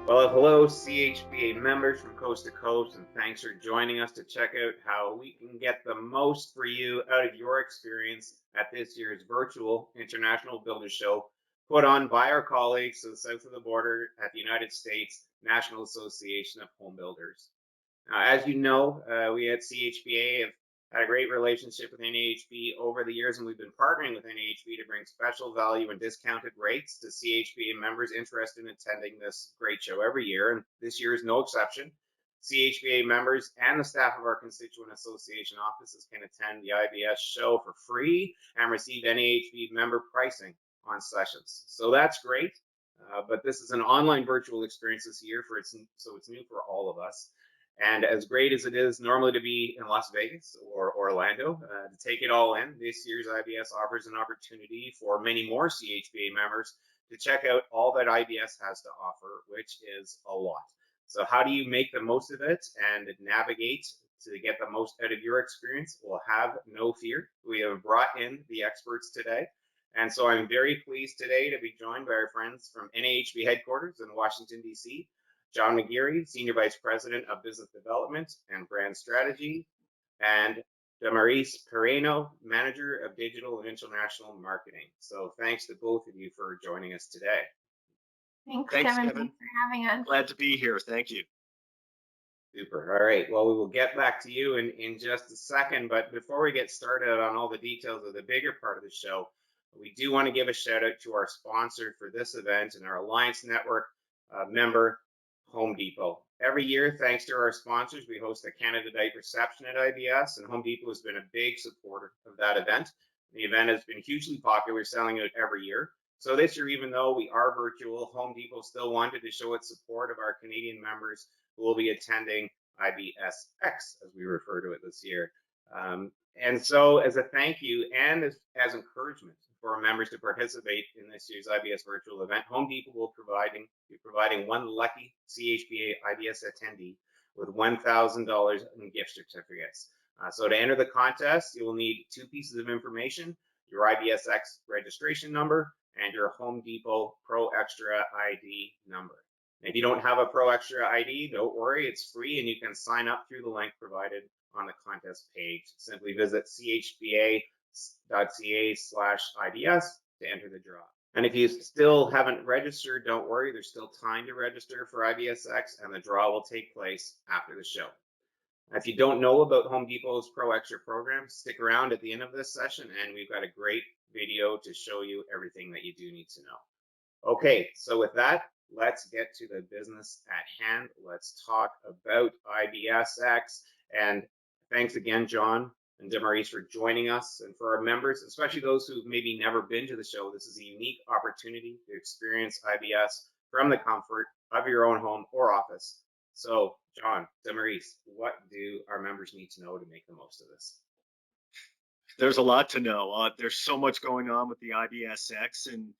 Well, hello, CHBA members from coast to coast, and thanks for joining us to check out how we can get the most for you out of your experience at this year's virtual International Builders Show put on by our colleagues to the south of the border at the United States National Association of Home Builders. Now, as you know, we at CHBA have had a great relationship with NAHB over the years, and we've been partnering with NAHB to bring special value and discounted rates to CHBA members interested in attending this great show every year, and this year is no exception. CHBA members and the staff of our constituent association offices can attend the IBS show for free and receive NAHB member pricing on sessions. So that's great. But this is an online virtual experience this year, so it's new for all of us. And as great as it is normally to be in Las Vegas or Orlando, to take it all in, this year's IBS offers an opportunity for many more CHBA members to check out all that IBS has to offer, which is a lot. So how do you make the most of it and navigate to get the most out of your experience? Well, have no fear. We have brought in the experts today. And so I'm very pleased today to be joined by our friends from NAHB headquarters in Washington, D.C., John McGeary, Senior Vice President of Business Development and Brand Strategy, and Damaris Pereno, Manager of Digital and International Marketing. So thanks to both of you for joining us today. Thanks, Thanks, Kevin. Kevin. Thanks for having us. Glad to be here. Thank you. Super. All right. Well, we will get back to you in just a second. But before we get started on all the details of the bigger part of the show, we do want to give a shout out to our sponsor for this event and our Alliance Network member, Home Depot. Every year, thanks to our sponsors, we host a Canada Night reception at IBS, and Home Depot has been a big supporter of that event. The event has been hugely popular, selling out every year. So this year, even though we are virtual, Home Depot still wanted to show its support of our Canadian members who will be attending IBSx, as we refer to it this year. And so as a thank you and as encouragement for our members to participate in this year's IBS virtual event, Home Depot will be providing one lucky CHBA IBS attendee with $1,000 in gift certificates. So to enter the contest, you will need two pieces of information: your IBSx registration number and your Home Depot ProXtra ID number. If you don't have a ProXtra ID, don't worry, it's free and you can sign up through the link provided on the contest page. Simply visit chba.ca/IBS to enter the draw. And if you still haven't registered, don't worry, there's still time to register for IBSx, and the draw will take place after the show. If you don't know about Home Depot's ProXtra program, stick around at the end of this session and we've got a great video to show you everything that you do need to know. Okay, so with that, let's get to the business at hand. Let's talk about IBSx. And thanks again, John and Damaris, for joining us. And for our members, especially those who've maybe never been to the show, this is a unique opportunity to experience IBS from the comfort of your own home or office. So, John, Damaris, what do our members need to know to make the most of this? There's a lot to know. There's so much going on with the IBSx, and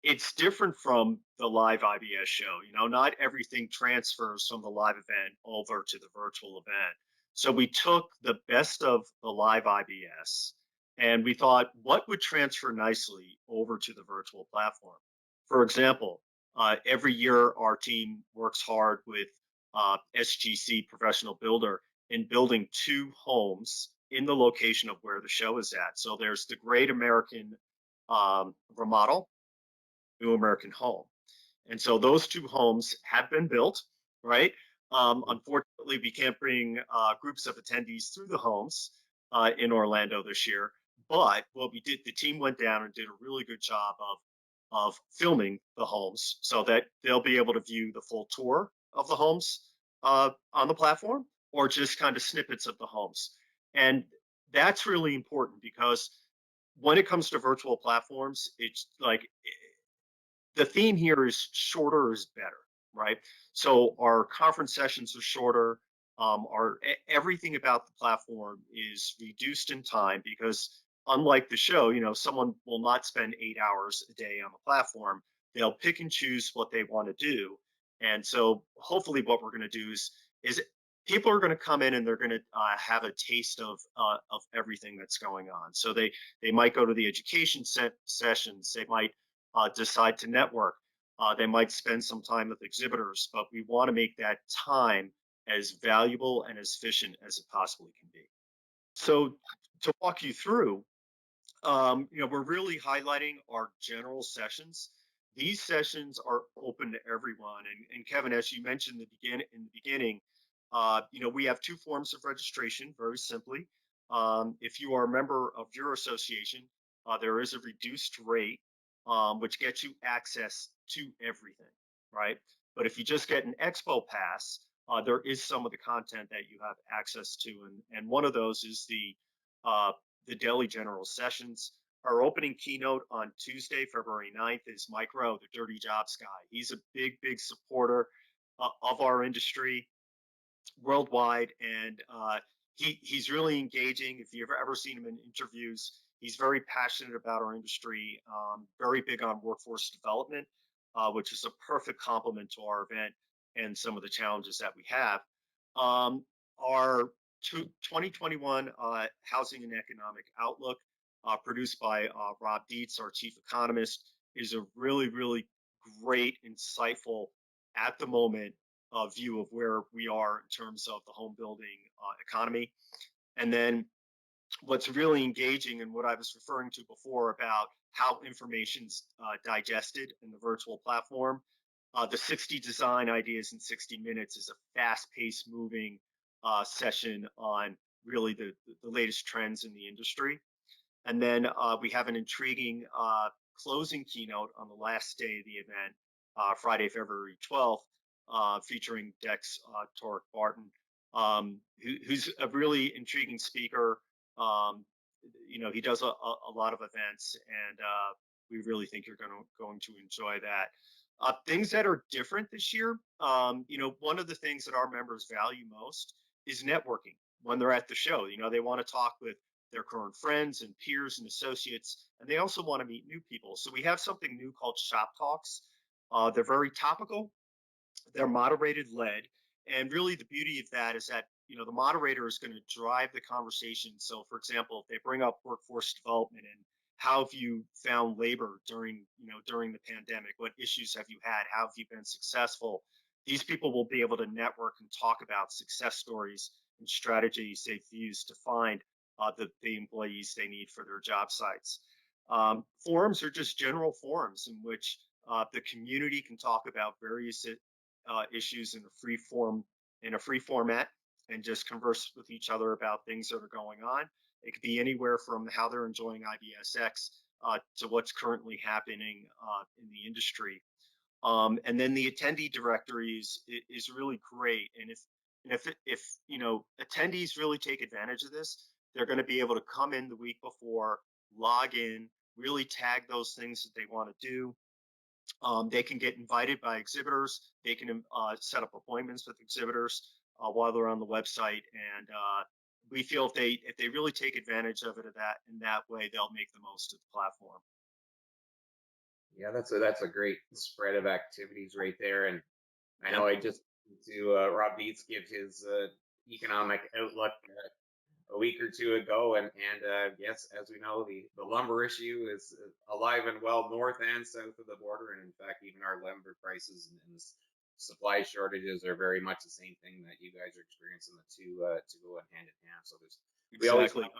it's different from the live IBS show. You know, not everything transfers from the live event over to the virtual event. So we took the best of the live IBS and we thought, what would transfer nicely over to the virtual platform? For example, every year our team works hard with SGC Professional Builder in building two homes in the location of where the show is at. So there's the Great American Remodel, New American Home. And so those two homes have been built, right? Unfortunately, we can't bring groups of attendees through the homes in Orlando this year. But what we did, the team went down and did a really good job of filming the homes so that they'll be able to view the full tour of the homes on the platform, or just kind of snippets of the homes. And that's really important because when it comes to virtual platforms, it's like the theme here is shorter is better, right? So our conference sessions are shorter. Everything about the platform is reduced in time because unlike the show, you know, someone will not spend 8 hours a day on the platform. They'll pick and choose what they want to do. And so hopefully what we're going to do is people are going to come in and they're going to have a taste of everything that's going on. So they might go to the education sessions. They might decide to network. They might spend some time with exhibitors, but we want to make that time as valuable and as efficient as it possibly can be. So to walk you through, we're really highlighting our general sessions. These sessions are open to everyone. And Kevin, as you mentioned in the beginning, we have two forms of registration, very simply. If you are a member of your association, there is a reduced rate, which gets you access to everything, right? But if you just get an expo pass, there is some of the content that you have access to. And one of those is the daily general sessions. Our opening keynote on Tuesday, February 9th is Mike Rowe, the Dirty Jobs guy. He's a big supporter of our industry worldwide, and he's really engaging. If you've ever seen him in interviews, he's very passionate about our industry, very big on workforce development, which is a perfect complement to our event and some of the challenges that we have. Our 2021 Housing and Economic Outlook, produced by Rob Dietz, our chief economist, is a really great, insightful, at the moment, view of where we are in terms of the home building economy. And then what's really engaging, and what I was referring to before about how information's digested in the virtual platform, the 60 design ideas in 60 minutes is a fast-paced moving session on really the latest trends in the industry. And then we have an intriguing closing keynote on the last day of the event, Friday, February 12th, featuring Dex Torek Barton, who's a really intriguing speaker. He does a lot of events, and we really think you're going to enjoy that. Things that are different this year, one of the things that our members value most is networking when they're at the show. They want to talk with their current friends and peers and associates, and they also want to meet new people. So we have something new called Shop Talks. They're very topical. They're moderated led, and really the beauty of that is that the moderator is going to drive the conversation. So, for example, if they bring up workforce development and how have you found labor during the pandemic, what issues have you had, how have you been successful, these people will be able to network and talk about success stories and strategies they've used to find the employees they need for their job sites. Forums are just general forums in which the community can talk about various issues in a free format, and just converse with each other about things that are going on. It could be anywhere from how they're enjoying IBSx to what's currently happening in the industry. And then the attendee directory is really great. And if attendees really take advantage of this, they're going to be able to come in the week before, log in, really tag those things that they want to do. They can get invited by exhibitors. They can set up appointments with exhibitors while they're on the website. And we feel if they really take advantage of it in that way, they'll make the most of the platform. Yeah, that's a great spread of activities right there. And I know I just to Rob Dietz give his economic outlook a week or two ago, and yes, as we know, the lumber issue is alive and well north and south of the border, and in fact, even our lumber prices and the supply shortages are very much the same thing that you guys are experiencing. The two to go hand in hand. So there's exactly.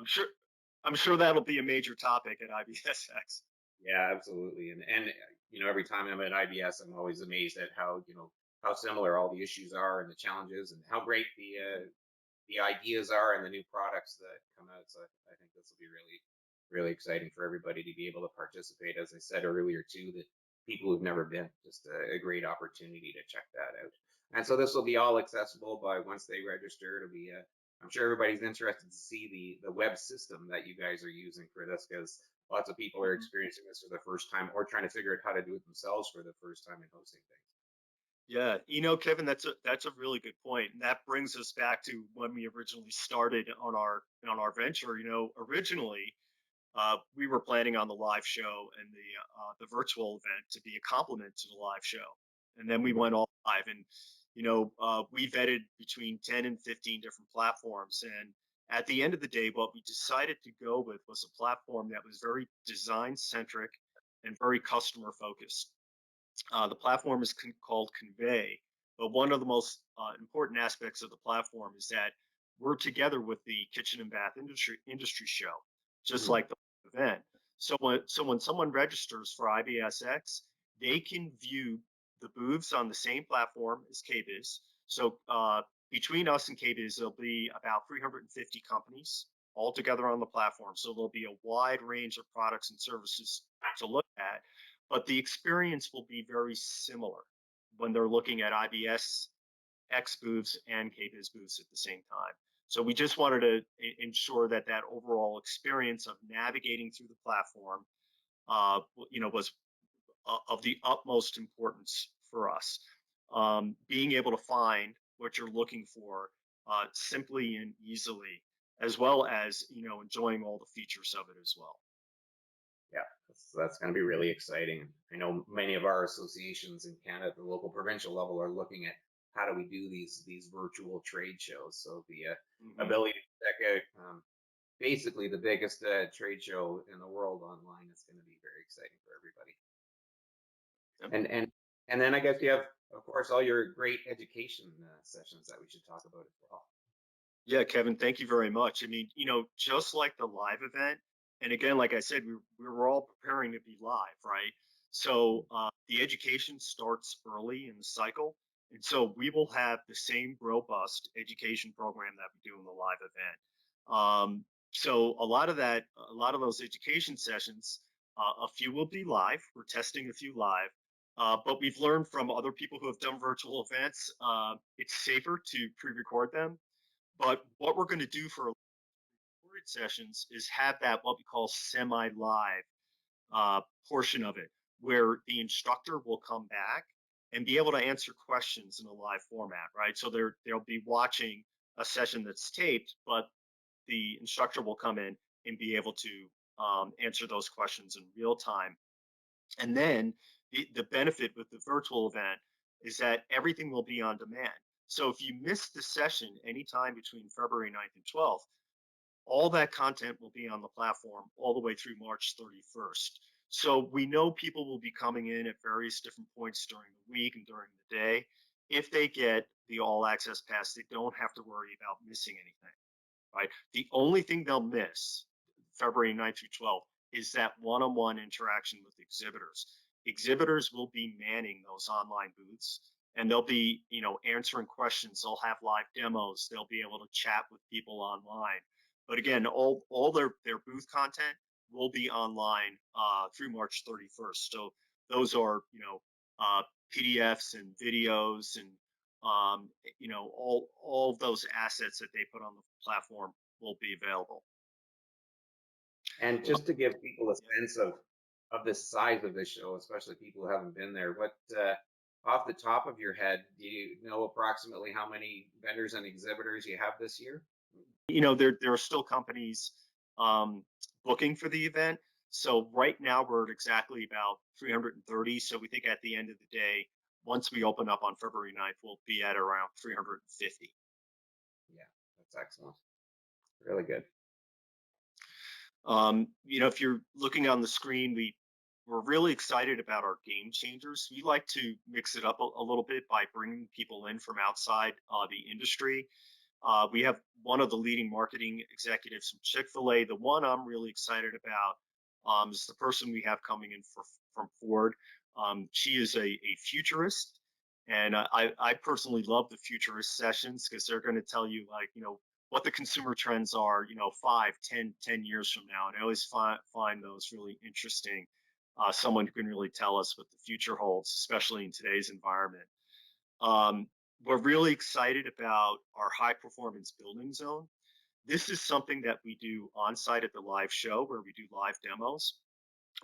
I'm sure that'll be a major topic at IBSx. Yeah, absolutely, and every time I'm at IBS, I'm always amazed at how how similar all the issues are and the challenges, and how great the ideas are and the new products that come out. So I think this will be really exciting for everybody to be able to participate. As I said earlier too, that people who've never been, just a great opportunity to check that out. And so this will be all accessible by once they register. It'll be I'm sure everybody's interested to see the web system that you guys are using for this, because lots of people are experiencing this for the first time or trying to figure out how to do it themselves for the first time in hosting things. Yeah, Kevin, that's a really good point, and that brings us back to when we originally started on our venture. Originally we were planning on the live show and the virtual event to be a complement to the live show, and then we went all live, and we vetted between 10 and 15 different platforms, and at the end of the day, what we decided to go with was a platform that was very design centric and very customer focused. The platform is called Convey, but one of the most important aspects of the platform is that we're together with the kitchen and bath industry show, just Mhm. like the event. So when someone registers for IBSx, they can view the booths on the same platform as KBIS. So between us and KBIS, there'll be about 350 companies all together on the platform. So there'll be a wide range of products and services to look at, but the experience will be very similar when they're looking at IBSx booths and KBIS booths at the same time. So we just wanted to ensure that that overall experience of navigating through the platform, was of the utmost importance for us. Being able to find what you're looking for simply and easily, as well as enjoying all the features of it as well. Yeah, that's going to be really exciting. I know many of our associations in Canada at the local provincial level are looking at how do we do these virtual trade shows. So the Mhm. ability to check out basically the biggest trade show in the world online is going to be very exciting for everybody. Yep. And then I guess you have, of course, all your great education sessions that we should talk about as well. Yeah, Kevin, thank you very much. I mean, just like the live event, and again, like I said, we were all preparing to be live, right? So the education starts early in the cycle. And so we will have the same robust education program that we do in the live event. So a lot of those education sessions, a few will be live. We're testing a few live. But we've learned from other people who have done virtual events, it's safer to pre-record them. But what we're going to do for recorded sessions is have that what we call semi-live portion of it, where the instructor will come back and be able to answer questions in a live format, right? So they'll be watching a session that's taped, but the instructor will come in and be able to answer those questions in real time. And then the benefit with the virtual event is that everything will be on demand. So if you miss the session anytime between February 9th and 12th, all that content will be on the platform all the way through March 31st. So we know people will be coming in at various different points during the week and during the day. If they get the all access pass, they don't have to worry about missing anything, right? The only thing they'll miss February 9th through 12th is that one-on-one interaction with exhibitors. Exhibitors will be manning those online booths, and they'll be, answering questions. They'll have live demos. They'll be able to chat with people online. But again, all their booth content will be online through March 31st. So those are, PDFs and videos and all of those assets that they put on the platform will be available. And Uh, just to give people a yeah. sense of the size of this show, especially people who haven't been there, what off the top of your head, do you know approximately how many vendors and exhibitors you have this year? There are still companies um, booking for the event. So right now we're at exactly about 330. So we think at the end of the day, once we open up on February 9th, we'll be at around 350. Yeah, that's excellent. Really good. If you're looking on the screen, we're really excited about our game changers. We like to mix it up a little bit by bringing people in from outside the industry. We have one of the leading marketing executives from Chick-fil-A. The one I'm really excited about is the person we have coming in from Ford. She is a futurist, and I personally love the futurist sessions because they're going to tell you what the consumer trends are, 5, 10 years from now. And I always find those really interesting. Someone who can really tell us what the future holds, especially in today's environment. Um, we're really excited about our high performance building zone. This is something that we do on site at the live show where we do live demos.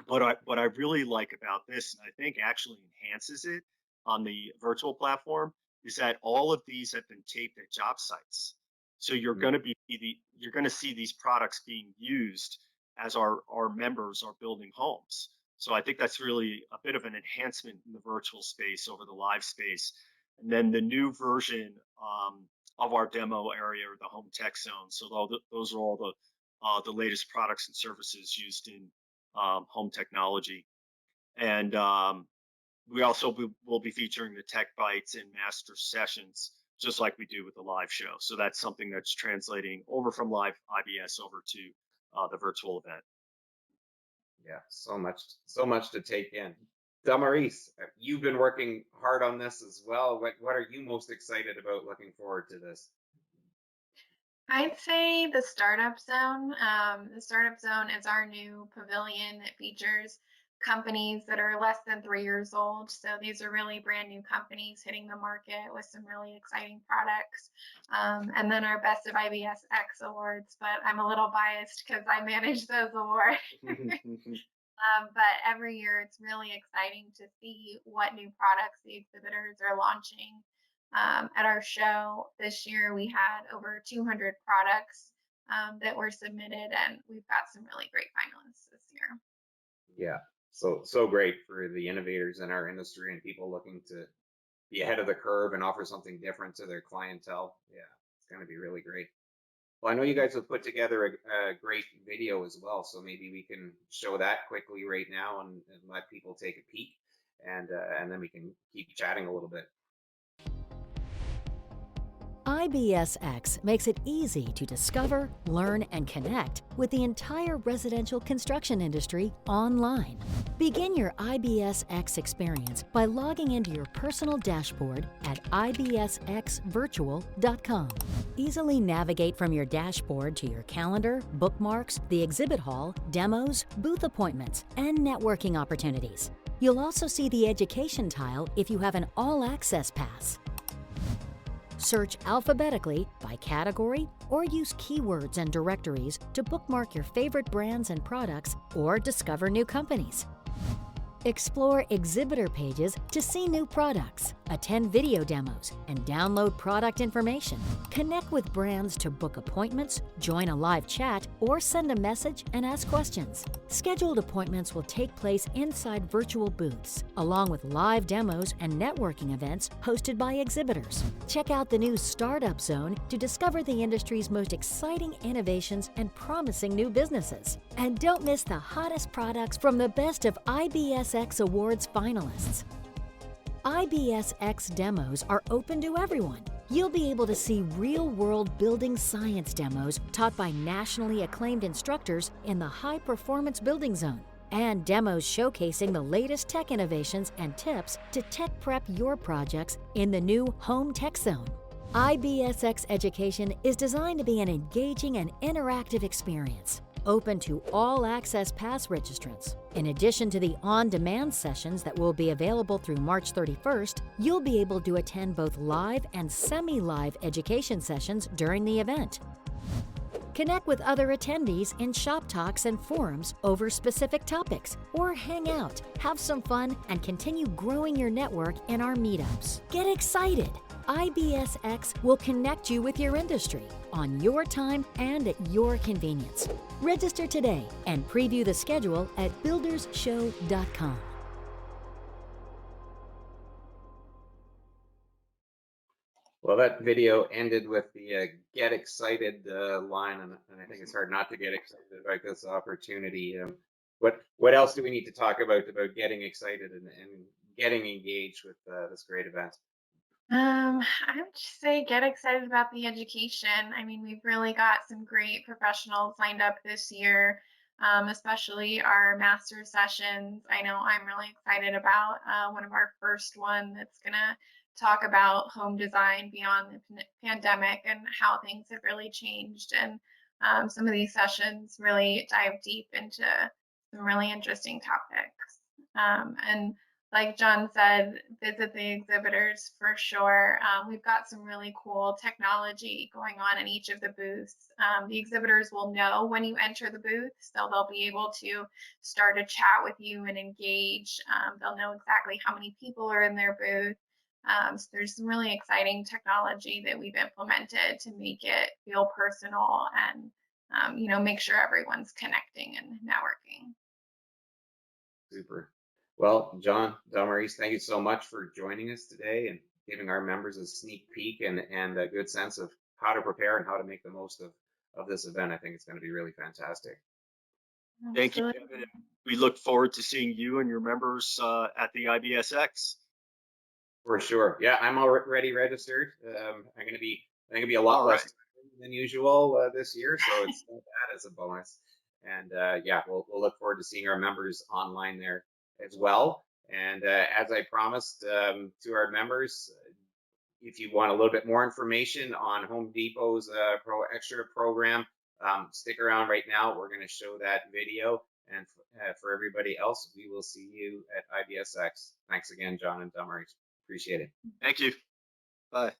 But what I really like about this, and I think actually enhances it on the virtual platform, is that all of these have been taped at job sites. So you're going to see these products being used as our members are building homes. So I think that's really a bit of an enhancement in the virtual space over the live space. And then the new version of our demo area or the home tech zone. So those are all the latest products and services used in home technology. And we also will be featuring the Tech Bites and Master Sessions, just like we do with the live show. So that's something that's translating over from live IBS over to the virtual event. Yeah, so much to take in. Damaris, you've been working hard on this as well. What are you most excited about looking forward to this? I'd say the Startup Zone. The Startup Zone is our new pavilion that features companies that are less than 3 years old. So these are really brand new companies hitting the market with some really exciting products. And then our Best of IBSx awards, but I'm a little biased because I manage those awards. But every year it's really exciting to see what new products the exhibitors are launching. At our show this year, we had over 200 products that were submitted, and we've got some really great finalists this year. Yeah, so great for the innovators in our industry and people looking to be ahead of the curve and offer something different to their clientele. Yeah, it's going to be really great. Well, I know you guys have put together a great video as well, so maybe we can show that quickly right now and let people take a peek, and then we can keep chatting a little bit. IBSx makes it easy to discover, learn, and connect with the entire residential construction industry online. Begin your IBSx experience by logging into your personal dashboard at ibsxvirtual.com. Easily navigate from your dashboard to your calendar, bookmarks, the exhibit hall, demos, booth appointments, and networking opportunities. You'll also see the education tile if you have an all-access pass. Search alphabetically by category or use keywords and directories to bookmark your favorite brands and products or discover new companies. Explore exhibitor pages to see new products, attend video demos, and download product information. Connect with brands to book appointments, join a live chat, or send a message and ask questions. Scheduled appointments will take place inside virtual booths, along with live demos and networking events hosted by exhibitors. Check out the new Startup Zone to discover the industry's most exciting innovations and promising new businesses. And don't miss the hottest products from the Best of IBSx Awards finalists. IBSx demos are open to everyone. You'll be able to see real-world building science demos taught by nationally acclaimed instructors in the high-performance building zone, and demos showcasing the latest tech innovations and tips to tech prep your projects in the new Home Tech Zone. IBSx education is designed to be an engaging and interactive experience, open to all access pass registrants. In addition to the on-demand sessions that will be available through March 31st, you'll be able to attend both live and semi-live education sessions during the event. Connect with other attendees in shop talks and forums over specific topics, or hang out, have some fun, and continue growing your network in our meetups. Get excited! IBSx will connect you with your industry on your time and at your convenience. Register today and preview the schedule at buildersshow.com. Well, that video ended with the get excited line, and I think it's hard not to get excited about this opportunity. What else do we need to talk about getting excited and getting engaged with this great event? I would just say get excited about the education. I mean, we've really got some great professionals lined up this year, especially our master sessions. I know I'm really excited about one of our first one that's going to talk about home design beyond the pandemic and how things have really changed. And some of these sessions really dive deep into some really interesting topics. And like John said, visit the exhibitors for sure. We've got some really cool technology going on in each of the booths. The exhibitors will know when you enter the booth, so they'll be able to start a chat with you and engage. They'll know exactly how many people are in their booth. So there's some really exciting technology that we've implemented to make it feel personal and make sure everyone's connecting and networking. Super. Well, John, Damaris, thank you so much for joining us today and giving our members a sneak peek and a good sense of how to prepare and how to make the most of this event. I think it's going to be really fantastic. Thank you, Absolutely. Kevin. And we look forward to seeing you and your members at the IBSx. For sure. Yeah, I'm already registered. I'm gonna be a lot All right. less than usual this year, so it's not bad as a bonus. And yeah, we'll look forward to seeing our members online there as well. And as I promised to our members, if you want a little bit more information on Home Depot's ProXtra program, stick around right now. We're going to show that video. And for everybody else, we will see you at IBSx. Thanks again, John and Damaris. Appreciate it. Thank you. Bye.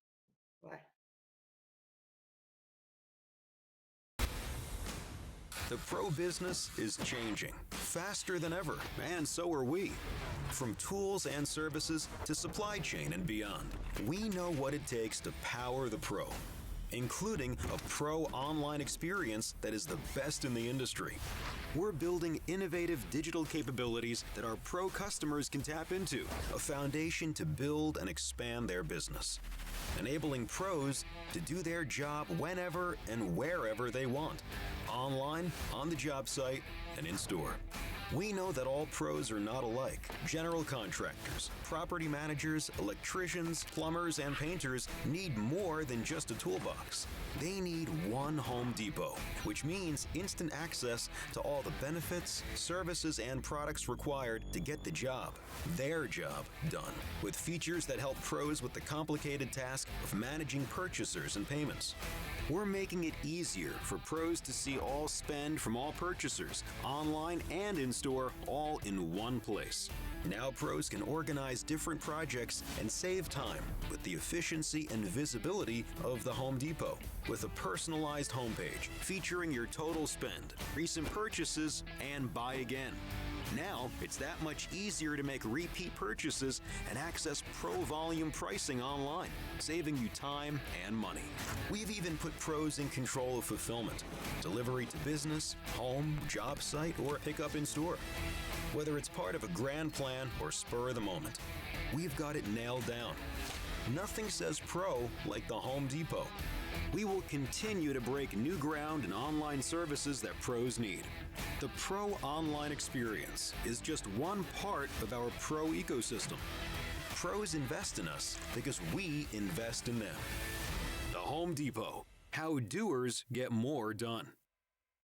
Bye. The pro business is changing faster than ever, and so are we. From tools and services to supply chain and beyond, we know what it takes to power the pro, including a pro online experience that is the best in the industry. We're building innovative digital capabilities that our pro customers can tap into, a foundation to build and expand their business, enabling pros to do their job whenever and wherever they want, online, on the job site, and in store. We know that all pros are not alike. General contractors, property managers, electricians, plumbers, and painters need more than just a toolbox. They need one Home Depot, which means instant access to all the benefits, services, and products required to get the job, their job, done. With features that help pros with the complicated task of managing purchasers and payments. We're making it easier for pros to see all spend from all purchasers, online and in-store, all in one place. Now pros can organize different projects and save time with the efficiency and visibility of the Home Depot. With a personalized homepage featuring your total spend, recent purchases, and buy again. Now, it's that much easier to make repeat purchases and access pro volume pricing online, saving you time and money. We've even put pros in control of fulfillment, delivery to business, home, job site, or pickup in store. Whether it's part of a grand plan or spur of the moment, we've got it nailed down. Nothing says pro like the Home Depot. We will continue to break new ground in online services that pros need. The Pro Online Experience is just one part of our pro ecosystem. Pros invest in us because we invest in them. The Home Depot. How doers get more done.